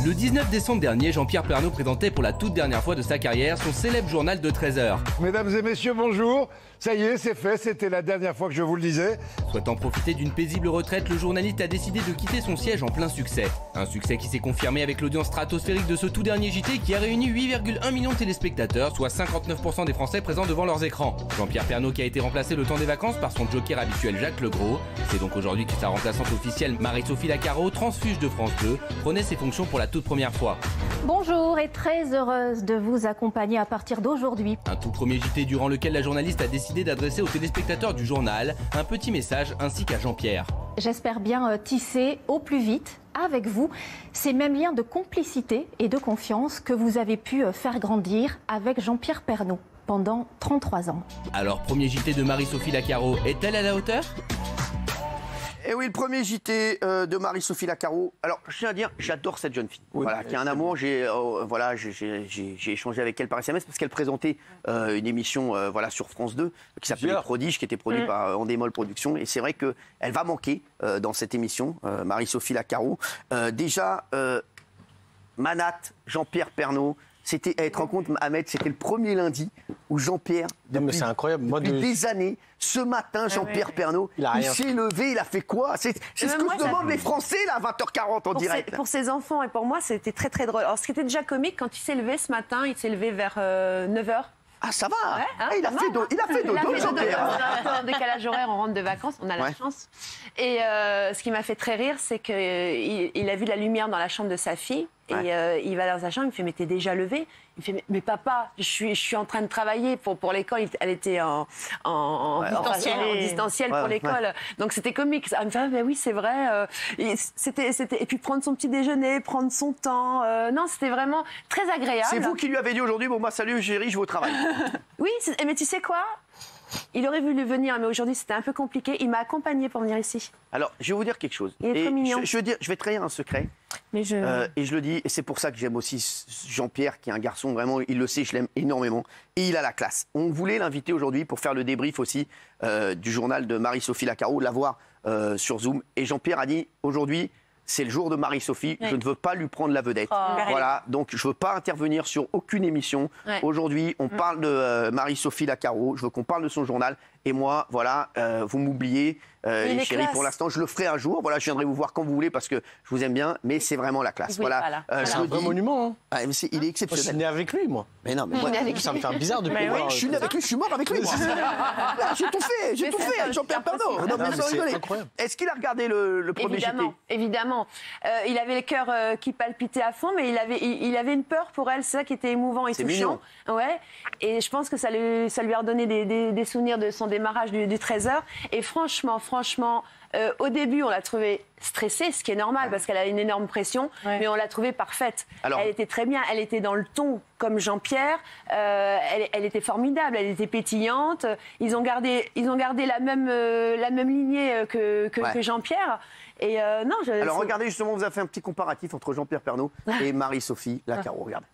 Le 19 décembre dernier, Jean-Pierre Pernaut présentait pour la toute dernière fois de sa carrière son célèbre journal de 13 heures. Mesdames et messieurs, bonjour. Ça y est, c'est fait, c'était la dernière fois que je vous le disais. Souhaitant profiter d'une paisible retraite, le journaliste a décidé de quitter son siège en plein succès. Un succès qui s'est confirmé avec l'audience stratosphérique de ce tout dernier JT qui a réuni 8,1 millions de téléspectateurs, soit 59% des Français présents devant leurs écrans. Jean-Pierre Pernaut qui a été remplacé le temps des vacances par son joker habituel Jacques Legros. C'est donc aujourd'hui que sa remplaçante officielle Marie-Sophie Lacaro, transfuge de France 2, prenait ses fonctions pour la toute première fois. Bonjour et très heureuse de vous accompagner à partir d'aujourd'hui. Un tout premier JT durant lequel la journaliste a décidé d'adresser aux téléspectateurs du journal un petit message ainsi qu'à Jean-Pierre. J'espère bien tisser au plus vite avec vous ces mêmes liens de complicité et de confiance que vous avez pu faire grandir avec Jean-Pierre Pernaut pendant 33 ans. Alors, premier JT de Marie-Sophie Lacaro, est-elle à la hauteur ? Et oui, le premier JT de Marie-Sophie Lacaro. Alors, je tiens à dire, j'adore cette jeune fille. Oui. Voilà, qui a un amour. J'ai échangé avec elle par SMS parce qu'elle présentait une émission sur France 2 qui s'appelait Les Prodiges, qui était produite par Endemol Productions. Et c'est vrai qu'elle va manquer dans cette émission, Marie-Sophie Lacaro. Déjà, Manat, Jean-Pierre Pernaut. C'était, à te rendre compte, Ahmed, c'était le premier lundi où Jean-Pierre, depuis des années, ce matin, Jean-Pierre Pernaut, il s'est levé, il a fait quoi? C'est ce que se demandent les Français, là, à 20h40 en direct. Pour ses enfants et pour moi, c'était très très drôle. Alors, ce qui était déjà comique, quand il s'est levé ce matin, il s'est levé vers 9h. Ah, ça va, ouais, il a fait dodo, Jean-Pierre. En décalage horaire, on rentre de vacances, on a la chance. Et ce qui m'a fait très rire, c'est qu'il a vu la lumière dans la chambre de sa fille. Et il va dans sa chambre, il me fait « Mais t'es déjà levé ?» Il me fait « Mais papa, je suis en train de travailler pour l'école. » Elle était en distanciel pour l'école. Donc c'était comique. Elle me fait « Mais oui, c'est vrai. » Et puis prendre son petit déjeuner, prendre son temps. Non, c'était vraiment très agréable. C'est vous qui lui avez dit aujourd'hui « Bon, bah salut chérie, je vais au travail. » Oui, mais tu sais quoi ? Il aurait voulu venir, mais aujourd'hui c'était un peu compliqué. Il m'a accompagné pour venir ici. Alors, je vais vous dire quelque chose. Il est trop mignon. Je vais trahir un secret. Mais et je le dis, et c'est pour ça que j'aime aussi Jean-Pierre, qui est un garçon vraiment, il le sait, je l'aime énormément. Et il a la classe. On voulait l'inviter aujourd'hui pour faire le débrief aussi du journal de Marie-Sophie Lacaro, l'avoir sur Zoom. Et Jean-Pierre a dit, aujourd'hui, c'est le jour de Marie-Sophie, je ne veux pas lui prendre la vedette. Voilà, donc je ne veux pas intervenir sur aucune émission. Aujourd'hui, on parle de Marie-Sophie Lacaro, je veux qu'on parle de son journal. Et moi, voilà, vous m'oubliez, chérie, pour l'instant, je le ferai un jour. Voilà, je viendrai vous voir quand vous voulez parce que je vous aime bien, mais c'est vraiment la classe. Voilà. C'est un vrai monument. Hein. Il est exceptionnel. Moi, je suis né avec lui, moi. Mais non, mais moi, ça me fait bizarre de pouvoir. Je suis né avec lui, je suis mort avec lui. J'ai tout fait avec Jean-Pierre Pernaut. C'est incroyable. Est-ce qu'il a regardé le premier JT ? Évidemment. Il avait le cœur qui palpitait à fond, mais il avait une peur pour elle. C'est ça qui était émouvant et touchant. Ouais. Et je pense que ça lui a redonné des souvenirs de son démarrage du 13h. Et franchement, au début, on l'a trouvée stressée, ce qui est normal parce qu'elle a une énorme pression, mais on l'a trouvée parfaite. Alors, elle était très bien, elle était dans le ton comme Jean-Pierre, elle était formidable, elle était pétillante. Ils ont gardé la même lignée que Jean-Pierre. Et non, alors regardez, justement, on vous a fait un petit comparatif entre Jean-Pierre Pernaut et Marie-Sophie Lacaro. Regardez.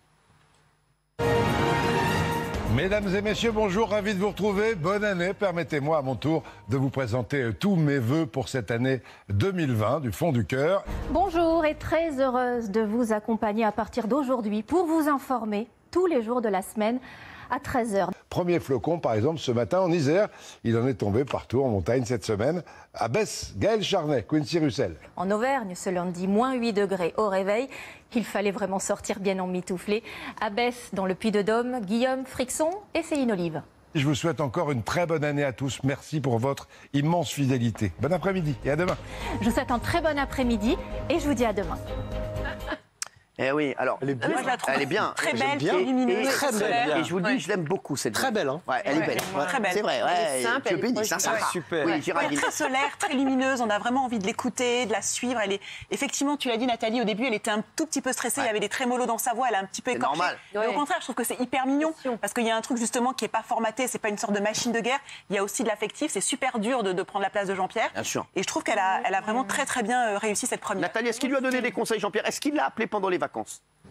Mesdames et messieurs, bonjour, ravi de vous retrouver. Bonne année. Permettez-moi à mon tour de vous présenter tous mes vœux pour cette année 2020 du fond du cœur. Bonjour et très heureuse de vous accompagner à partir d'aujourd'hui pour vous informer tous les jours de la semaine à 13h. Premier flocon, par exemple, ce matin en Isère. Il en est tombé partout en montagne cette semaine. À Besse, Gaël Charnet, Quincy Russell. En Auvergne, ce lundi, moins 8 degrés au réveil. Il fallait vraiment sortir bien emmitouflé. À Besse, dans le Puy-de-Dôme, Guillaume Frixon et Céline Olive. Je vous souhaite encore une très bonne année à tous. Merci pour votre immense fidélité. Bon après-midi et à demain. Je vous souhaite un très bon après-midi et je vous dis à demain. Eh oui, alors, elle est bien. Moi, je la trouve très belle, bien. lumineuse, très belle. Et je vous le dis, je l'aime beaucoup cette très belle. Hein. Ouais, elle est belle. Très belle. C'est vrai. Ouais. Simple, Dieu bénisse, ça va. Super. Oui, très solaire, très lumineuse. On a vraiment envie de l'écouter, de la suivre. Elle est effectivement, tu l'as dit, Nathalie, au début, elle était un tout petit peu stressée. Il y avait des trémolos dans sa voix. Elle a un petit peu écorché. Normal. Mais au contraire, je trouve que c'est hyper mignon parce qu'il y a un truc justement qui est pas formaté. C'est pas une sorte de machine de guerre. Il y a aussi de l'affectif. C'est super dur de prendre la place de Jean-Pierre. Bien sûr. Et je trouve qu'elle a vraiment très très bien réussi cette première. Nathalie, est-ce qu'il lui a donné des conseils, Jean-Pierre? Est-ce qu'il l'a appelé pendant les vacances?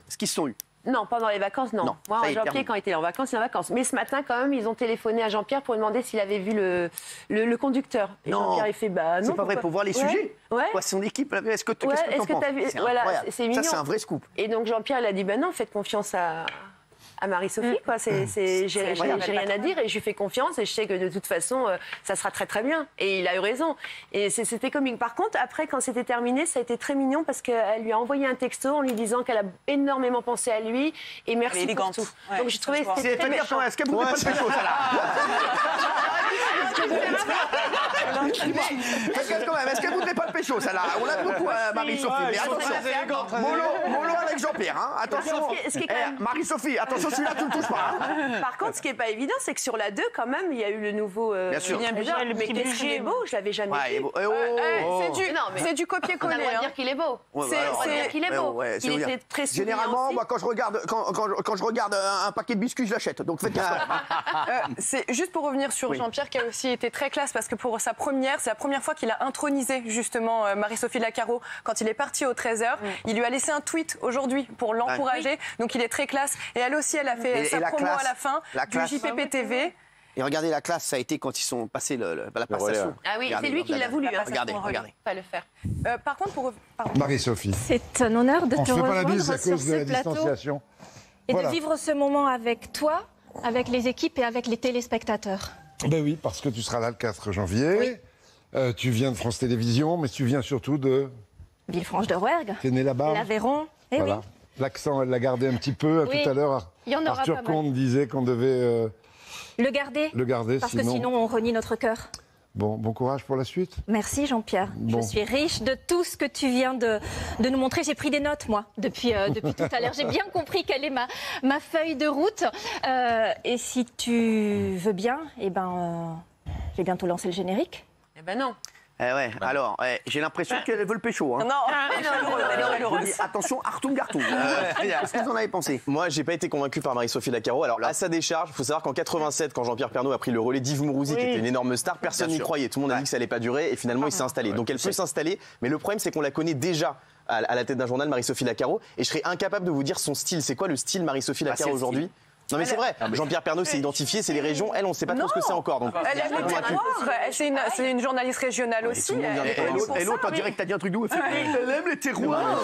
Est-ce qu'ils se sont eus? Non, pendant les vacances, non. Non, Moi, ça y est, Jean-Pierre, terminé. quand il était en vacances, il est en vacances. Mais ce matin, quand même, ils ont téléphoné à Jean-Pierre pour lui demander s'il avait vu le conducteur. Et Non. Jean-Pierre, il fait bah non. C'est pas vrai, pourquoi pour voir les sujets. Ouais. Quoi, son équipe, est-ce que tu Ouais, qu'est-ce est-ce que t'en t'as penses vu C'est Voilà, incroyable. c'est mignon. Ça, c'est un vrai scoop. Et donc Jean-Pierre, il a dit bah non, faites confiance à Marie-Sophie, quoi. J'ai rien à dire et je lui fais confiance et je sais que de toute façon, ça sera très très bien. Et il a eu raison. Et c'était comique. Par contre, après, quand c'était terminé, ça a été très mignon parce qu'elle lui a envoyé un texto en lui disant qu'elle a énormément pensé à lui et merci pour élégante. tout. Ouais, Donc j'ai trouvé que ça se c'était C'est très méchant. est-ce qu'elle voudrait pas le pécho, ça là Est-ce qu'elle voudrait pas le pécho, ça là On l'a beaucoup, Marie-Sophie. Mais attention, mollo avec Jean-Pierre. Hein. Attention. Ce qui est quand même- Marie-Sophie, attention, celui-là, tu le touches pas. Hein. Par contre, ce qui n'est pas évident, c'est que sur la 2, quand même, il y a eu le nouveau Bien sûr. Julien Buzyn, le mais petit qui est très budget. beau, je l'avais jamais Ouais, vu. C'est du On a copier-coller. le droit de hein. dire qu'il est beau. Ouais, C'est- alors, on va dire qu'il est beau. ouais, c'est Il vous était dire. très souriant Généralement, aussi. moi, quand je regarde un paquet de biscuits, je l'achète. Donc faites gaffe. C'est juste pour revenir sur Oui. Jean-Pierre qui a aussi été très classe parce que pour sa première, c'est la première fois qu'il a intronisé justement Marie-Sophie Lacaro quand il est parti au 13h. Il lui a laissé un tweet aujourd'hui pour l'encourager. Donc il est très classe. Et elle aussi, elle a fait Et sa la promo classe, à la fin la du classe. JPP TV. Et regardez la classe, ça a été quand ils sont passés la passation. Ah oui, Regardez, c'est lui qui l'a voulu. hein. Regardez, Faut regardez. pas le faire. Par contre, pardon. Marie-Sophie. C'est un honneur de On te se fait pas la rejoindre bise à sur cause de ce la plateau distanciation. et Voilà. de vivre ce moment avec toi, avec les équipes et avec les téléspectateurs. Ben oui, parce que tu seras là le 4 janvier. Tu viens de France Télévisions, mais tu viens surtout de... Villefranche de Rouergue, T'es né là-bas. l'Aveyron. Eh Voilà. oui. L'accent, elle l'a gardé un petit peu. Oui. Tout à l'heure, Il y en aura Arthur pas mal. Comte disait qu'on devait Le garder, le garder, parce que sinon on renie notre cœur. Bon courage pour la suite. Merci Jean-Pierre. Bon. Je suis riche de tout ce que tu viens de nous montrer. J'ai pris des notes, moi, depuis tout à l'heure. J'ai bien compris quelle est ma feuille de route. Et si tu veux bien, je vais bientôt lancer le générique. Eh ben non. Ouais, alors, j'ai l'impression qu'elle veut le pécho. Hein. Non, elle est heureuse. Attention, Artum Gartum. Qu'est-ce que vous en avez pensé? Moi, j'ai pas été convaincu par Marie-Sophie Lacaro. Alors, à sa décharge, il faut savoir qu'en 87, quand Jean-Pierre Pernaut a pris le relais d'Yves Mourouzi, qui était une énorme star, personne Bien n'y sûr. croyait. Tout le monde a dit que ça allait pas durer, et finalement, il s'est installé. Donc, elle peut s'installer, mais le problème, c'est qu'on la connaît déjà à la tête d'un journal, Marie-Sophie Lacaro, et je serais incapable de vous dire son style. C'est quoi le style Marie-Sophie c'est Lacaro le aujourd'hui? Non mais c'est vrai, Jean-Pierre Pernaut s'est identifié, c'est les régions, elle on sait pas trop ce que c'est encore. Donc, Elle aime les terroirs. C'est une journaliste régionale aussi. tout le monde vient de Et l'autre, on dirait que t'as dit un truc de ouf. Elle aime les terroirs.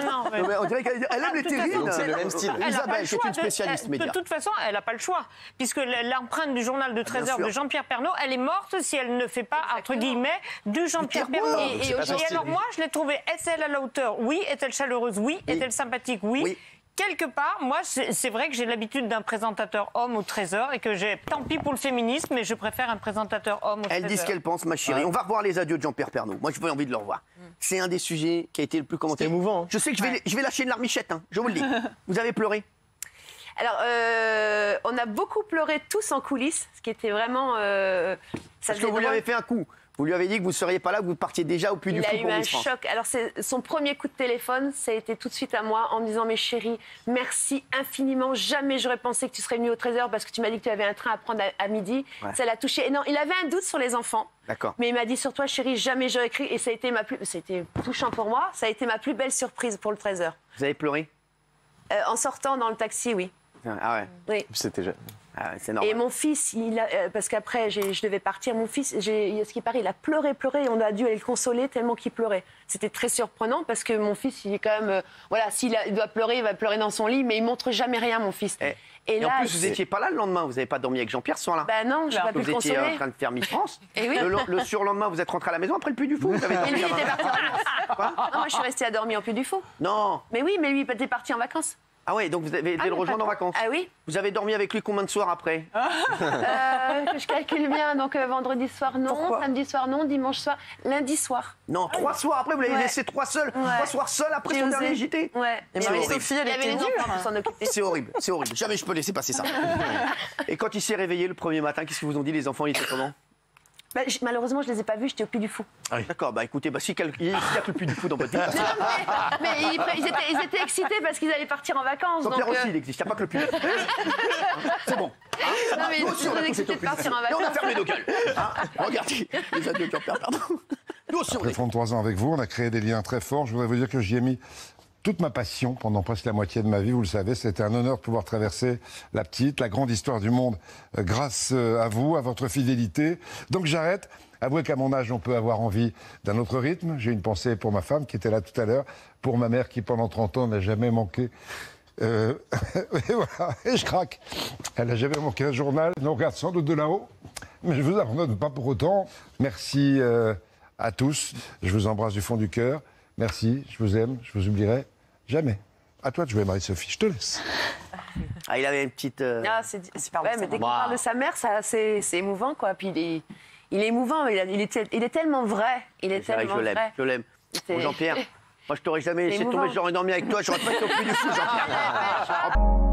Non, mais on dirait qu'elle aime les terrines. Donc c'est le même style. Elle a pas Isabelle, le qui est choix une spécialiste de média. toute façon, elle n'a pas le choix. Puisque l'empreinte du journal de 13h sûr. de Jean-Pierre Pernaut, elle est morte si elle ne fait pas, entre guillemets, du Jean-Pierre terroir. Pernaut. C'est pas son Et style. alors moi, je l'ai trouvée, est-elle à la hauteur? Oui. Est-elle chaleureuse? Oui. Est-elle sympathique? Oui. Oui. Quelque part, moi, c'est vrai que j'ai l'habitude d'un présentateur homme au 13h et que tant pis pour le féminisme, mais je préfère un présentateur homme au 13h. Elle dit ce qu'elle pense, ma chérie. On va revoir les adieux de Jean-Pierre Pernaut. Moi, j'ai envie de le revoir. C'est un des sujets qui a été le plus commenté. C'est émouvant, hein. Je sais que je vais lâcher une larmichette, hein, je vous le dis. Vous avez pleuré? Alors, on a beaucoup pleuré tous en coulisses, ce qui était vraiment... ça Parce que faisait vous lui drôle. avez fait un coup. Vous lui avez dit que vous ne seriez pas là, que vous partiez déjà au Puy du Il Fou a eu pour un Miss France. choc. Alors, c'est son premier coup de téléphone, ça a été tout de suite à moi en me disant: mais chérie, merci infiniment. Jamais j'aurais pensé que tu serais venue au 13h parce que tu m'as dit que tu avais un train à prendre à midi. Ouais. Ça l'a touché. Et non, il avait un doute sur les enfants. D'accord. Mais il m'a dit: sur toi, chérie, jamais j'aurais cru. Et ça a été c'était touchant pour moi. Ça a été ma plus belle surprise pour le 13h. Vous avez pleuré? En sortant dans le taxi, oui. Ah ouais, Oui. C'était c'est normal. Et mon fils, parce qu'après je devais partir, mon fils, ce qui paraît, il a pleuré, et on a dû aller le consoler tellement qu'il pleurait. C'était très surprenant parce que mon fils, il est quand même, voilà, s'il doit pleurer, il va pleurer dans son lit, mais il montre jamais rien, mon fils. Et en plus, vous n'étiez pas là le lendemain, vous n'avez pas dormi avec Jean-Pierre ce soir-là. Bah non, je n'ai pas pu Vous le étiez consoler. en train de faire Miss France. Et oui. Le surlendemain, vous êtes rentré à la maison après le Puy du Fou. Vous avez Et dormi lui, il là-bas. était parti en vacances. Non, moi, je suis restée à dormir au Puy du Fou. Non. Mais oui, mais lui, il était parti en vacances. Ah ouais, donc vous avez été le rejoindre en vacances. Ah oui. Vous avez dormi avec lui combien de soirs après? Que je calcule bien, donc vendredi soir non, Pourquoi samedi soir non, dimanche soir, lundi soir. Non, 3 soirs après, vous l'avez Ouais. laissé 3 soirs seuls après J'ai son osé. dernier JT. Ouais. Et Il y avait les- Marie-Sophie, elle il y avait était les dure. enfants pour s'en occuper. C'est horrible, c'est horrible. Jamais je peux laisser passer ça. Et quand il s'est réveillé le premier matin, qu'est-ce qu'ils vous ont dit les enfants? Ils étaient comment? Bah, malheureusement, je les ai pas vus, j'étais au Puy du Fou. D'accord, bah écoutez, s'il y a que le Puy du Fou dans votre vie, ça sera- Mais ils étaient excités parce qu'ils allaient partir en vacances. Jean-Pierre donc, aussi, il existe, il n'y a pas que le Puy du Fou. C'est bon. Non, mais Nous ils aussi, on a sont tous excités été au de Puy du Fou. partir en Et on a vacances. fermé nos gueules. Hein, regardez, les adieux de Jean-Pierre, pardon. Nous aussi, on Après est. 33 ans avec vous, on a créé des liens très forts. Je voudrais vous dire que j'y ai mis toute ma passion pendant presque la moitié de ma vie, vous le savez. C'était un honneur de pouvoir traverser la petite, la grande histoire du monde grâce à vous, à votre fidélité. Donc j'arrête. Avouez qu'à mon âge, on peut avoir envie d'un autre rythme. J'ai une pensée pour ma femme qui était là tout à l'heure, pour ma mère qui pendant 30 ans n'a jamais manqué. Et voilà, et je craque. Elle n'a jamais manqué un journal, elle nous regarde sans doute de là-haut, mais je ne vous abandonne pas pour autant. Merci à tous, je vous embrasse du fond du cœur. Merci, je vous aime, je vous oublierai jamais. À toi de jouer, Marie-Sophie, je te laisse. Ah, il avait une petite... Ah, c'est super beau. Mais dès qu'on parle de sa mère, c'est émouvant, quoi. Puis il est émouvant, mais il est tellement vrai. Il est tellement vrai. Je l'aime. Jean-Pierre, moi je t'aurais jamais laissé tomber, j'aurais dormi avec toi, j'aurais pas été au plus du fou, Jean-Pierre.